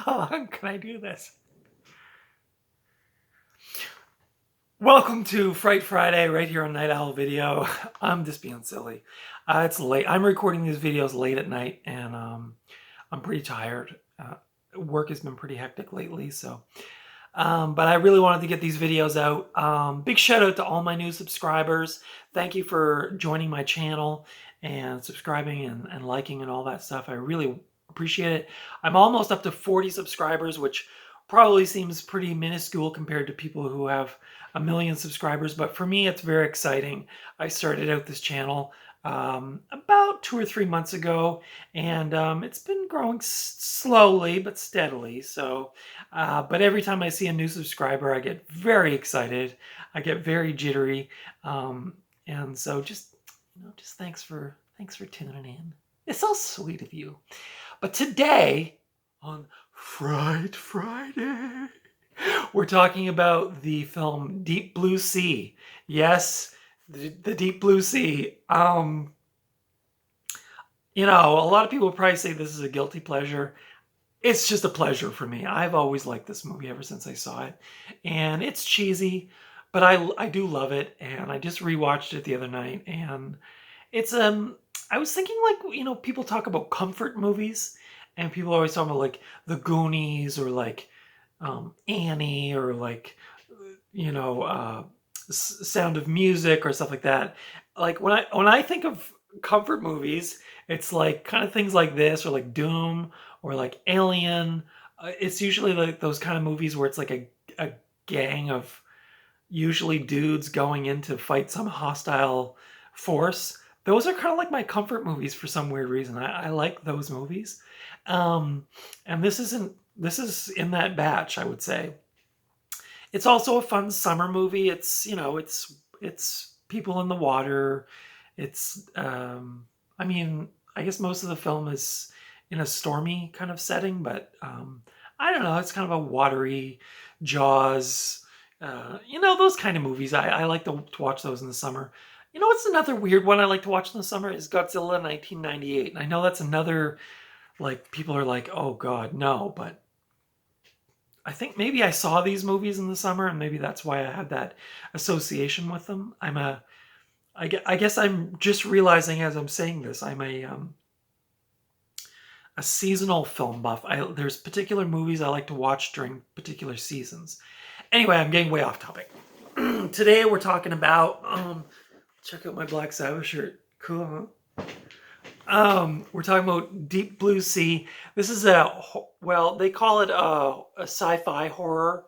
How long can I do this? Welcome to Fright Friday right here on Night Owl Video. I'm just being silly. It's late. I'm recording these videos late at night and I'm pretty tired. Work has been pretty hectic lately, so but I really wanted to get these videos out. Big shout out to all my new subscribers. Thank you for joining my channel and subscribing and liking and all that stuff. I really appreciate it. I'm almost up to 40 subscribers, which probably seems pretty minuscule compared to people who have a million subscribers, but for me it's very exciting. I started out this channel about 2 or 3 months ago, and it's been growing slowly but steadily. So, but every time I see a new subscriber, I get very excited. I get very jittery, and so just thanks for tuning in. It's so sweet of you. But today on Fright Friday, we're talking about the film Deep Blue Sea. Yes, the Deep Blue Sea. A lot of people probably say this is a guilty pleasure. It's just a pleasure for me. I've always liked this movie ever since I saw it. And it's cheesy, but I do love it. And I just rewatched it the other night. And it's, I was thinking, like, people talk about comfort movies. And people always talk about, like, The Goonies or, like, Annie or, like, Sound of Music or stuff like that. Like, when I think of comfort movies, it's like kind of things like this, or like Doom, or like Alien. It's usually like those kind of movies where it's like a gang of usually dudes going in to fight some hostile force. Those are kind of like my comfort movies for some weird reason. I like those movies. And this is in that batch, I would say. It's also a fun summer movie. It's people in the water. It's I mean, I guess most of the film is in a stormy kind of setting, but I don't know. It's kind of a watery Jaws, those kind of movies. I like to watch those in the summer. You know what's another weird one I like to watch in the summer is Godzilla 1998. And I know that's another, like, people are like, oh God, no, but I think maybe I saw these movies in the summer, and maybe that's why I had that association with them. I guess I'm just realizing as I'm saying this, I'm a seasonal film buff. There's particular movies I like to watch during particular seasons. Anyway, I'm getting way off topic. Today we're talking about check out my Black Sabbath shirt. Cool, huh? We're talking about Deep Blue Sea. This is they call it a sci-fi horror.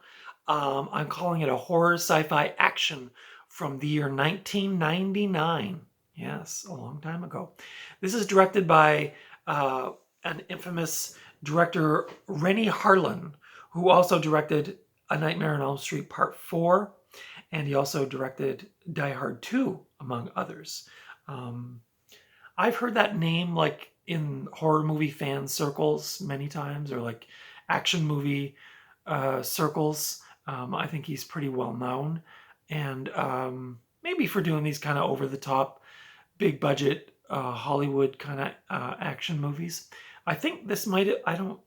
I'm calling it a horror sci-fi action from the year 1999. Yes, a long time ago. This is directed by an infamous director, Renny Harlin, who also directed A Nightmare on Elm Street Part 4, and he also directed Die Hard 2, among others. I've heard that name, like, in horror movie fan circles many times, or like action movie circles. I think he's pretty well known, and maybe for doing these kind of over the top, big budget Hollywood kind of action movies. I think this might, I don't,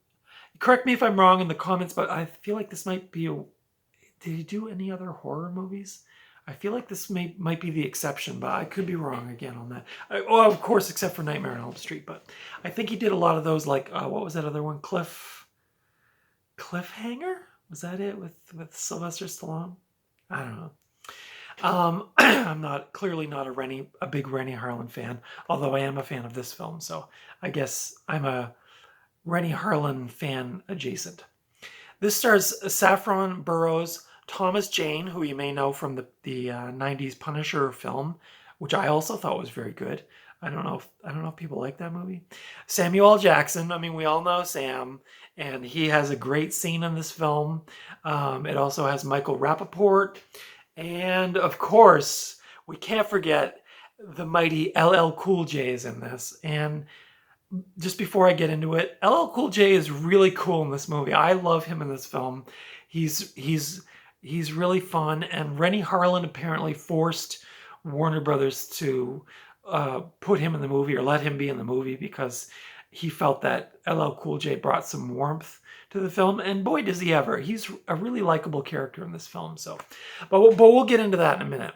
correct me if I'm wrong in the comments, but I feel like this might be did he do any other horror movies? I feel like this might be the exception, but I could be wrong again on that. Of course, except for Nightmare on Elm Street, but I think he did a lot of those, like, what was that other one? Cliffhanger? Was that it with Sylvester Stallone? I don't know. I'm clearly not a big Renny Harlin fan, although I am a fan of this film, so I guess I'm a Renny Harlin fan adjacent. This stars Saffron Burrows, Thomas Jane, who you may know from the 90s Punisher film, which I also thought was very good. I don't know if people like that movie. Samuel L. Jackson, I mean, we all know Sam, and he has a great scene in this film. It also has Michael Rappaport, and of course, we can't forget the mighty LL Cool J is in this. And just before I get into it, LL Cool J is really cool in this movie. I love him in this film. He's really fun, and Renny Harlin apparently forced Warner Brothers to put him in the movie, or let him be in the movie, because he felt that LL Cool J brought some warmth to the film, and boy does he ever. He's a really likable character in this film. So, but we'll get into that in a minute.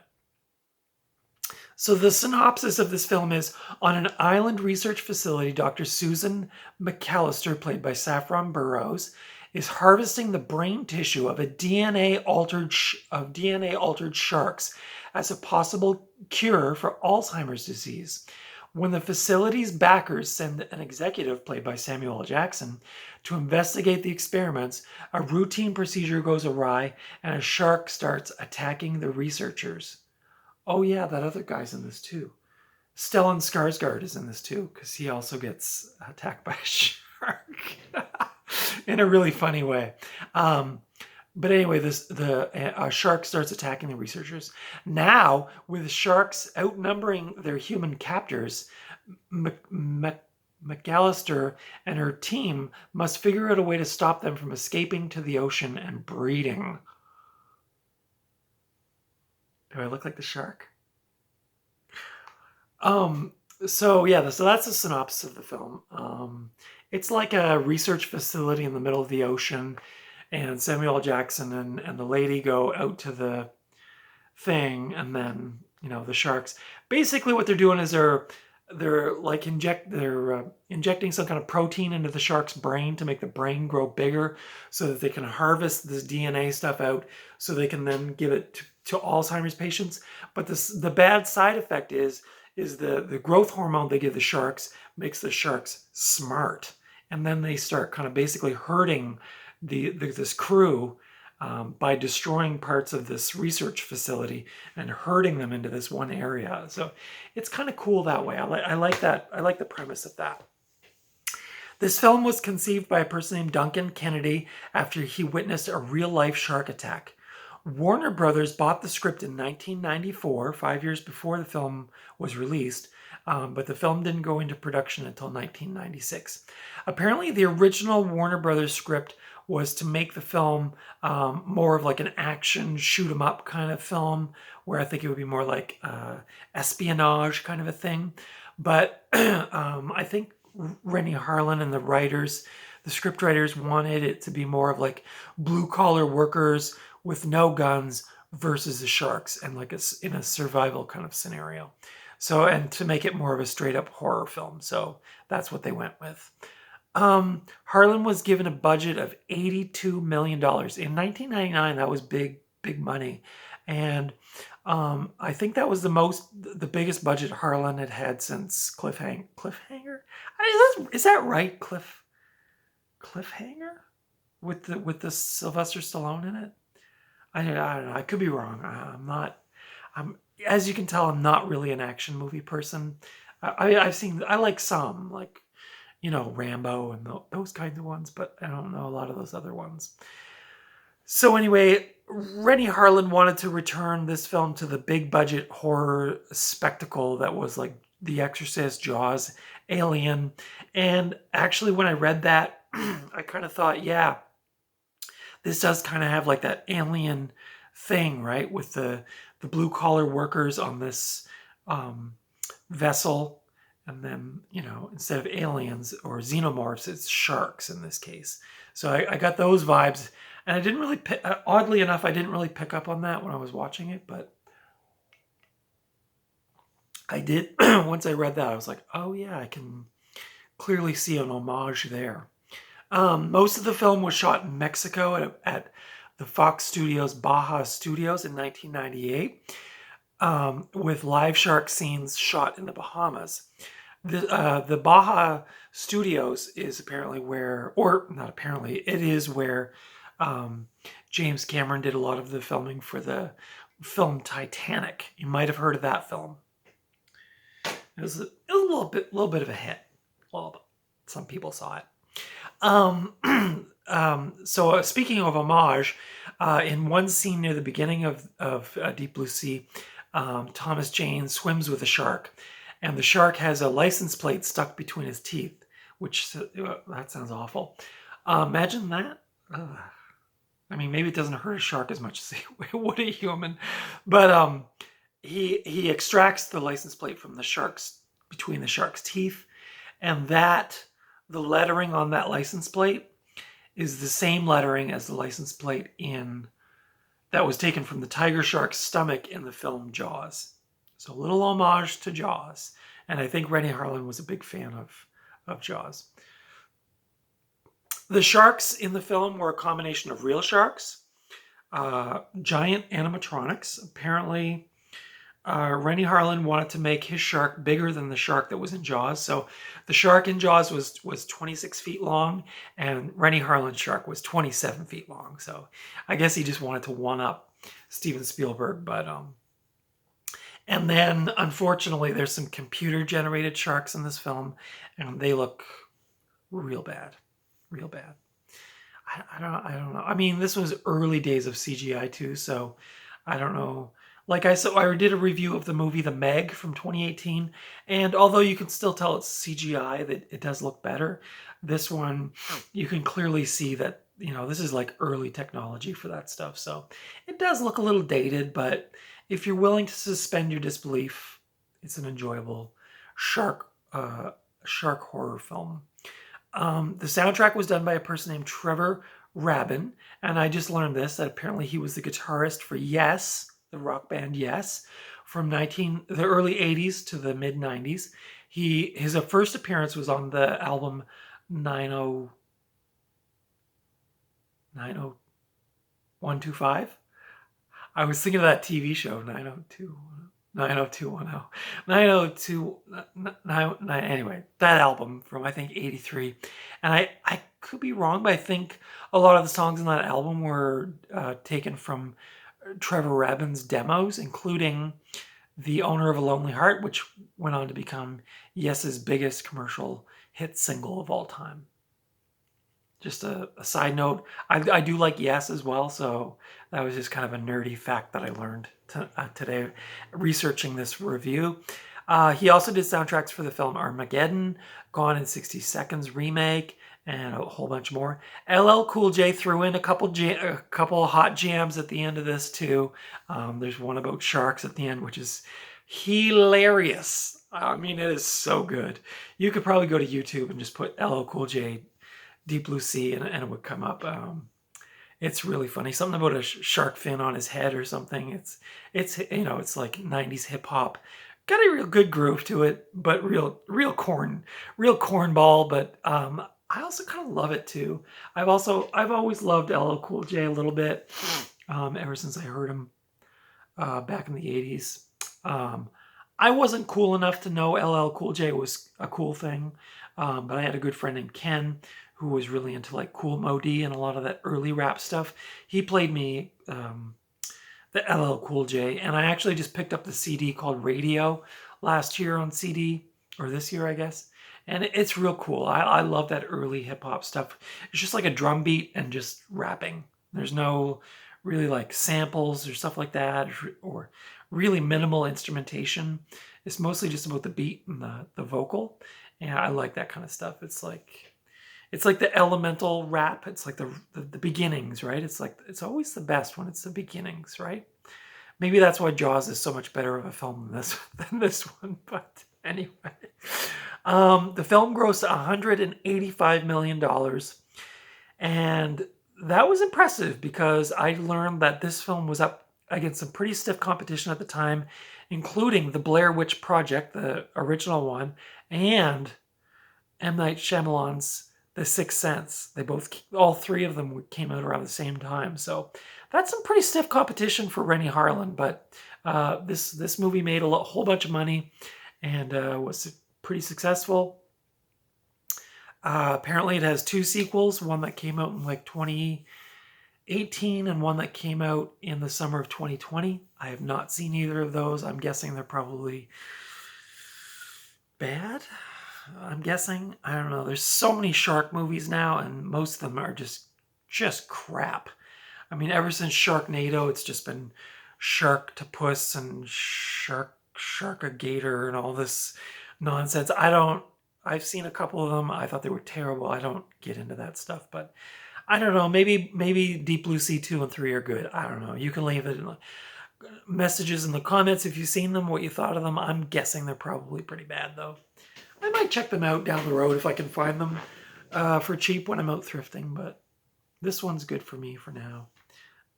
So the synopsis of this film is: on an island research facility, Dr. Susan McAllister, played by Saffron Burrows, is harvesting the brain tissue of DNA altered sharks as a possible cure for Alzheimer's disease. When the facility's backers send an executive, played by Samuel L. Jackson, to investigate the experiments, a routine procedure goes awry and a shark starts attacking the researchers. Oh yeah, that other guy's in this too. Stellan Skarsgård is in this too, because he also gets attacked by a shark in a really funny way. But anyway, the shark starts attacking the researchers. Now, with sharks outnumbering their human captors, McAllister and her team must figure out a way to stop them from escaping to the ocean and breeding. Do I look like the shark? So that's the synopsis of the film. It's like a research facility in the middle of the ocean, and Samuel L. Jackson and the lady go out to the thing, and then the sharks. Basically, what they're doing is they're injecting some kind of protein into the shark's brain to make the brain grow bigger, so that they can harvest this DNA stuff out, so they can then give it to Alzheimer's patients. But the bad side effect is the growth hormone they give the sharks makes the sharks smart, and then they start kind of basically hurting this crew by destroying parts of this research facility and herding them into this one area. So it's kind of cool that way. I like that. I like the premise of that. This film was conceived by a person named Duncan Kennedy after he witnessed a real-life shark attack. Warner Brothers bought the script in 1994, 5 years before the film was released, but the film didn't go into production until 1996. Apparently, the original Warner Brothers script was to make the film more of like an action shoot 'em up kind of film, where I think it would be more like espionage kind of a thing. But I think Renny Harlin and the script writers wanted it to be more of like blue collar workers with no guns versus the sharks, and like in a survival kind of scenario. So, and to make it more of a straight up horror film. So that's what they went with. Harlan was given a budget of $82 million. In 1999, that was big money. And I think that was the biggest budget Harlan had had since Cliffhanger. Is that right? Cliffhanger? With the Sylvester Stallone in it? I don't know. I could be wrong. As you can tell, I'm not really an action movie person. I like some, like, Rambo and those kinds of ones, but I don't know a lot of those other ones. So anyway, Renny Harlin wanted to return this film to the big budget horror spectacle that was like The Exorcist, Jaws, Alien. And actually, when I read that, I kind of thought, yeah, this does kind of have like that Alien thing, right? With the blue collar workers on this vessel. And then, instead of aliens or xenomorphs, it's sharks in this case. So I got those vibes. And I didn't really, oddly enough, I didn't really pick up on that when I was watching it. But I did, once I read that, I was like, oh yeah, I can clearly see an homage there. Most of the film was shot in Mexico at the Fox Studios Baja Studios in 1998, with live shark scenes shot in the Bahamas. The Baja Studios is apparently where, or not apparently, it is where James Cameron did a lot of the filming for the film Titanic. You might have heard of that film. It was a little bit of a hit. Well, some people saw it. So speaking of homage, in one scene near the beginning of Deep Blue Sea, Thomas Jane swims with a shark, and the shark has a license plate stuck between his teeth, which that sounds awful. Imagine that. I mean, maybe it doesn't hurt a shark as much as it would a human, but he extracts the license plate from between the shark's teeth, and that the lettering on that license plate is the same lettering as the license plate that was taken from the tiger shark's stomach in the film Jaws. So a little homage to Jaws. And I think Renny Harlin was a big fan of Jaws. The sharks in the film were a combination of real sharks, giant animatronics. Apparently, Renny Harlin wanted to make his shark bigger than the shark that was in Jaws. So the shark in Jaws was 26 feet long, and Renny Harlin's shark was 27 feet long. So I guess he just wanted to one-up Steven Spielberg. And then, unfortunately, there's some computer-generated sharks in this film, and they look real bad. Real bad. I don't know. I mean, this was early days of CGI too, so I don't know. Like I said, I did a review of the movie The Meg from 2018, and although you can still tell it's CGI, that it does look better. This one, you can clearly see that, you know, this is like early technology for that stuff. So it does look a little dated, but if you're willing to suspend your disbelief, it's an enjoyable shark horror film. The soundtrack was done by a person named Trevor Rabin, and I just learned this, that apparently he was the guitarist for Yes, the rock band Yes, from the early 80s to the mid 90s. His first appearance was on the album 90125. I was thinking of that TV show 90210. Anyway, that album from, I think, 83. And I could be wrong, but I think a lot of the songs in that album were taken from Trevor Rabin's demos, including The Owner of a Lonely Heart, which went on to become Yes's biggest commercial hit single of all time. Just a side note, I do like Yes as well, so that was just kind of a nerdy fact that I learned today researching this review. He also did soundtracks for the film Armageddon, Gone in 60 Seconds remake, and a whole bunch more. LL Cool J threw in a couple of hot jams at the end of this too. There's one about sharks at the end, which is hilarious. I mean, it is so good. You could probably go to YouTube and just put LL Cool J Deep Blue Sea and it would come up. It's really funny. Something about a shark fin on his head or something. It's you know, it's like 90s hip hop. Got a real good groove to it, but real cornball. But I also kind of love it too. I've always loved LL Cool J a little bit, ever since I heard him back in the 80s. I wasn't cool enough to know LL Cool J was a cool thing, but I had a good friend named Ken who was really into like Cool Modi and a lot of that early rap stuff. He played me the LL Cool J, and I actually just picked up the CD called Radio last year on CD, or this year, I guess. And it's real cool. I love that early hip hop stuff. It's just like a drum beat and just rapping. There's no really like samples or stuff like that, or really minimal instrumentation. It's mostly just about the beat and the vocal. And I like that kind of stuff. It's like the elemental rap. It's like the beginnings, right? It's always the best when it's the beginnings, right? Maybe that's why Jaws is so much better of a film than this one. But anyway, the film grossed $185 million, and that was impressive because I learned that this film was up against some pretty stiff competition at the time, including the Blair Witch Project, the original one, and M. Night Shyamalan's The Sixth Sense. All three of them came out around the same time. So that's some pretty stiff competition for Renny Harlin. But this movie made a whole bunch of money and was pretty successful. Apparently it has 2 sequels, one that came out in like 2018 and one that came out in the summer of 2020. I have not seen either of those. I'm guessing they're probably bad. I'm guessing. I don't know. There's so many shark movies now, and most of them are just crap. I mean, ever since Sharknado, it's just been Sharktopus and Sharkagator and all this nonsense. I've seen a couple of them. I thought they were terrible. I don't get into that stuff, but I don't know. Maybe Deep Blue Sea 2 and 3 are good. I don't know. You can leave it in the messages in the comments if you've seen them, what you thought of them. I'm guessing they're probably pretty bad, though. I might check them out down the road if I can find them. for cheap when I'm out thrifting, but this one's good for me for now.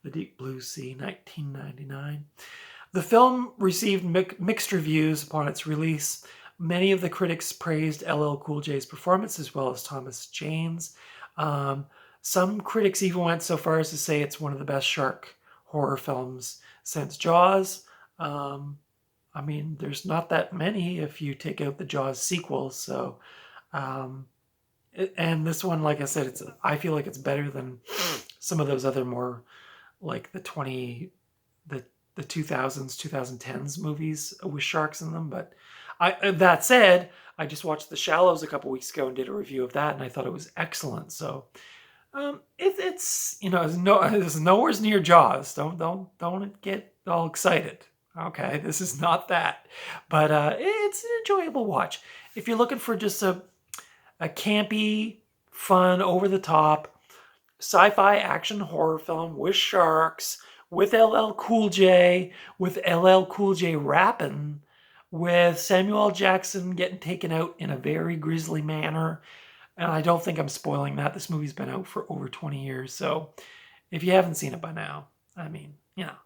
The Deep Blue Sea, 1999. The film received mixed reviews upon its release. Many of the critics praised LL Cool J's performance as well as Thomas Jane's. Um, some critics even went so far as to say it's one of the best shark horror films since Jaws. Um, I mean, there's not that many if you take out the Jaws sequels. So, um, and this one, like I said, I feel like it's better than some of those other more like the the 2000s 2010s movies with sharks in them. But that said, I just watched The Shallows a couple weeks ago and did a review of that, and I thought it was excellent. So it's it's nowhere near Jaws. Don't get all excited. Okay, this is not that, but it's an enjoyable watch if you're looking for just a campy, fun, over the top sci-fi action horror film with sharks, with LL Cool J, with LL Cool J rapping, with Samuel L. Jackson getting taken out in a very grisly manner. And I don't think I'm spoiling that. This movie's been out for over 20 years. So if you haven't seen it by now, I mean, you know.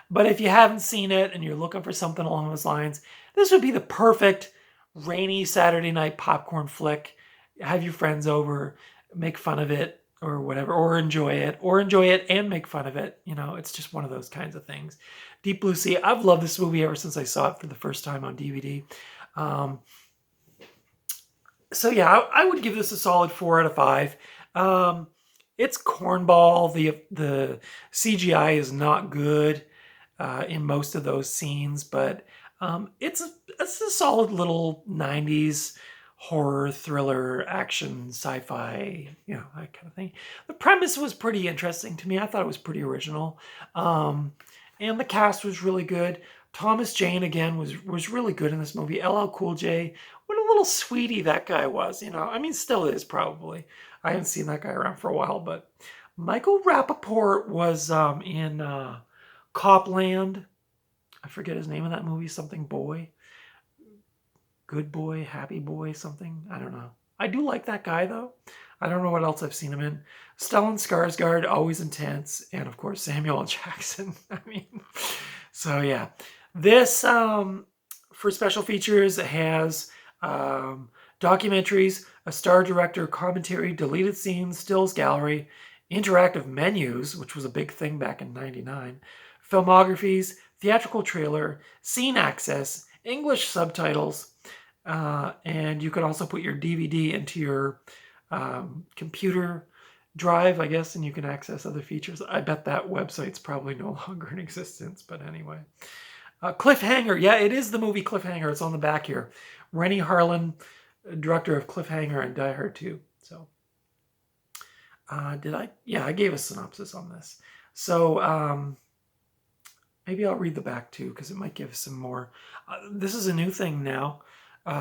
But if you haven't seen it and you're looking for something along those lines, this would be the perfect rainy Saturday night popcorn flick. Have your friends over, make fun of it or whatever, or enjoy it and make fun of it. You know, it's just one of those kinds of things. Deep Blue Sea. I've loved this movie ever since I saw it for the first time on DVD. So yeah, I would give this a solid 4 out of 5. It's cornball. The CGI is not good in most of those scenes, but it's a solid little 90s horror, thriller, action, sci-fi, that kind of thing. The premise was pretty interesting to me. I thought it was pretty original. And the cast was really good. Thomas Jane, again, was really good in this movie. LL Cool J, what a little sweetie that guy was, I mean, still is probably. I haven't seen that guy around for a while, but Michael Rappaport was in Copland. I forget his name in that movie, something boy. Good Boy, Happy Boy, something. I don't know. I do like that guy, though. I don't know what else I've seen him in. Stellan Skarsgård, always intense. And, of course, Samuel L. Jackson. I mean, so, yeah. This, for special features, has documentaries, a star director commentary, deleted scenes, stills gallery, interactive menus, which was a big thing back in '99, filmographies, theatrical trailer, scene access, English subtitles, and you could also put your DVD into your computer drive, I guess, and you can access other features. I bet that website's probably no longer in existence, but anyway. Cliffhanger. Yeah, it is the movie Cliffhanger. It's on the back here. Renny Harlin, director of Cliffhanger and Die Hard 2. So, did I? Yeah, I gave a synopsis on this. So, maybe I'll read the back too, because it might give some more. This is a new thing now,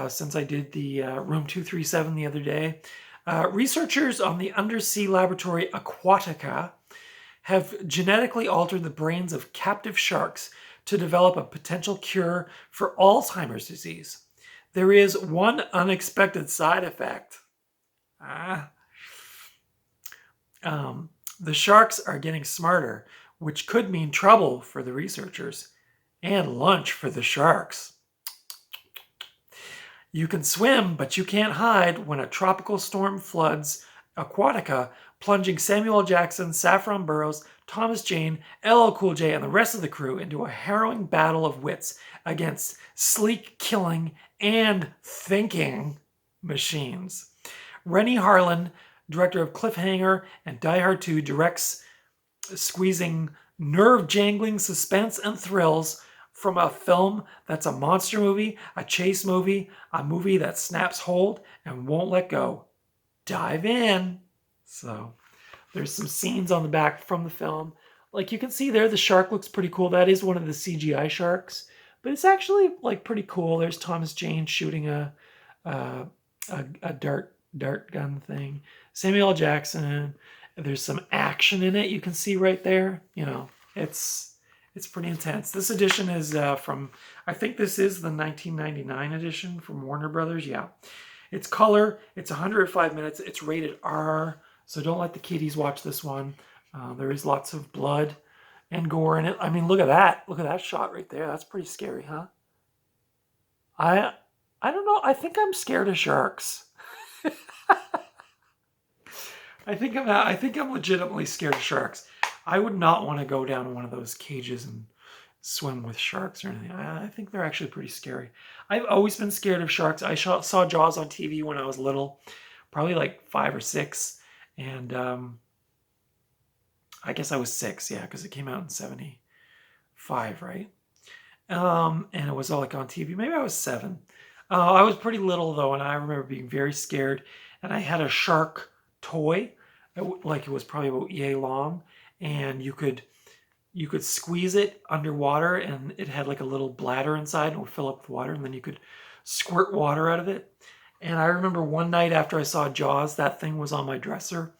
since I did the Room 237 the other day. Researchers on the undersea laboratory Aquatica have genetically altered the brains of captive sharks to develop a potential cure for Alzheimer's disease. There is one unexpected side effect. The sharks are getting smarter, which could mean trouble for the researchers and lunch for the sharks. You can swim, but you can't hide when a tropical storm floods Aquatica, plunging Samuel L. Jackson, Saffron Burrows, Thomas Jane, LL Cool J, and the rest of the crew into a harrowing battle of wits against sleek killing and thinking machines. Renny Harlin, director of Cliffhanger and Die Hard 2, directs, squeezing nerve-jangling suspense and thrills from a film that's a monster movie, a chase movie, a movie that snaps hold and won't let go. Dive in. So there's some scenes on the back from the film. Like you can see there, the shark looks pretty cool. That is one of the CGI sharks, but it's actually like pretty cool. There's Thomas Jane shooting a dart gun thing. Samuel L. Jackson. There's some action in it. You can see right there. It's pretty intense. This edition is from, I think this is the 1999 edition from Warner Brothers. Yeah. It's color. It's 105 minutes. It's rated R, so don't let the kiddies watch this one. There is lots of blood and gore in it. I mean, look at that. Look at that shot right there. That's pretty scary, huh? I I don't know. I think I'm scared of sharks. I think I'm legitimately scared of sharks. I would not want to go down one of those cages and swim with sharks or anything. I think they're actually pretty scary. I've always been scared of sharks. I saw Jaws on TV when I was little, probably like 5 or 6, and I guess I was 6, yeah, because it came out in '75, right? And it was all like on TV. Maybe I was 7. I was pretty little though, and I remember being very scared. And I had a shark toy, like it was probably about yay long, and you could squeeze it underwater, and it had like a little bladder inside, and it would fill up with water, and then you could squirt water out of it. And I remember one night after I saw Jaws, that thing was on my dresser,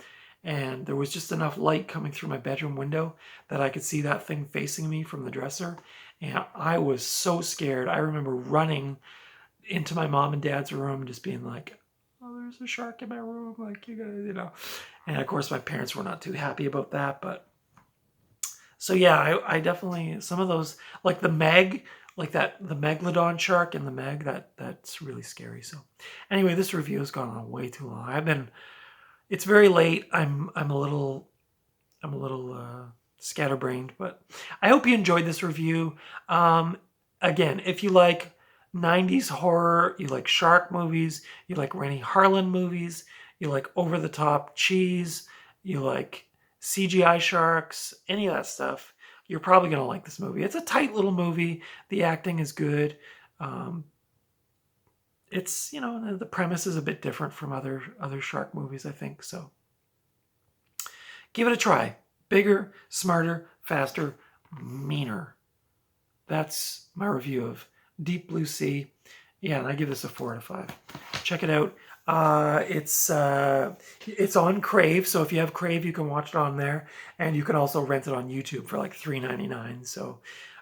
and there was just enough light coming through my bedroom window that I could see that thing facing me from the dresser. And I was so scared. I remember running into my mom and dad's room, just being like, "Oh, there's a shark in my room!" Like, you guys, you know. And of course, my parents were not too happy about that. But so yeah, I definitely, some of those, like the Meg, like that, the Megalodon shark in the Meg, that's really scary. So anyway, this review has gone on way too long. It's very late. I'm a little scatterbrained, but I hope you enjoyed this review. Again, if you like 90s horror, you like shark movies, you like Renny Harlin movies, you like over-the-top cheese, you like CGI sharks, any of that stuff, you're probably going to like this movie. It's a tight little movie. The acting is good. It's, the premise is a bit different from other shark movies, I think. So give it a try. Bigger, smarter, faster, meaner. That's my review of Deep Blue Sea. Yeah, and I give this a 4 out of 5. Check it out. It's on Crave, so if you have Crave, you can watch it on there, and you can also rent it on YouTube for like $3.99. So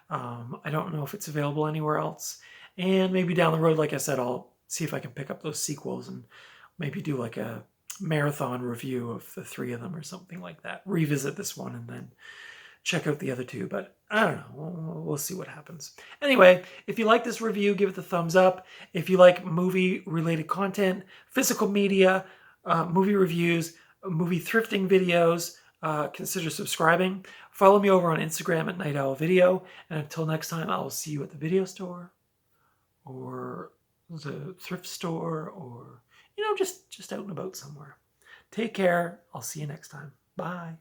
I don't know if it's available anywhere else. And maybe down the road, like I said, I'll see if I can pick up those sequels and maybe do like a marathon review of the 3 of them or something like that. Revisit this one and then check out the other 2, but I don't know. We'll see what happens. Anyway, if you like this review, give it the thumbs up. If you like movie-related content, physical media, movie reviews, movie thrifting videos, consider subscribing. Follow me over on Instagram at Night Owl Video. And until next time, I will see you at the video store or the thrift store or, just out and about somewhere. Take care. I'll see you next time. Bye.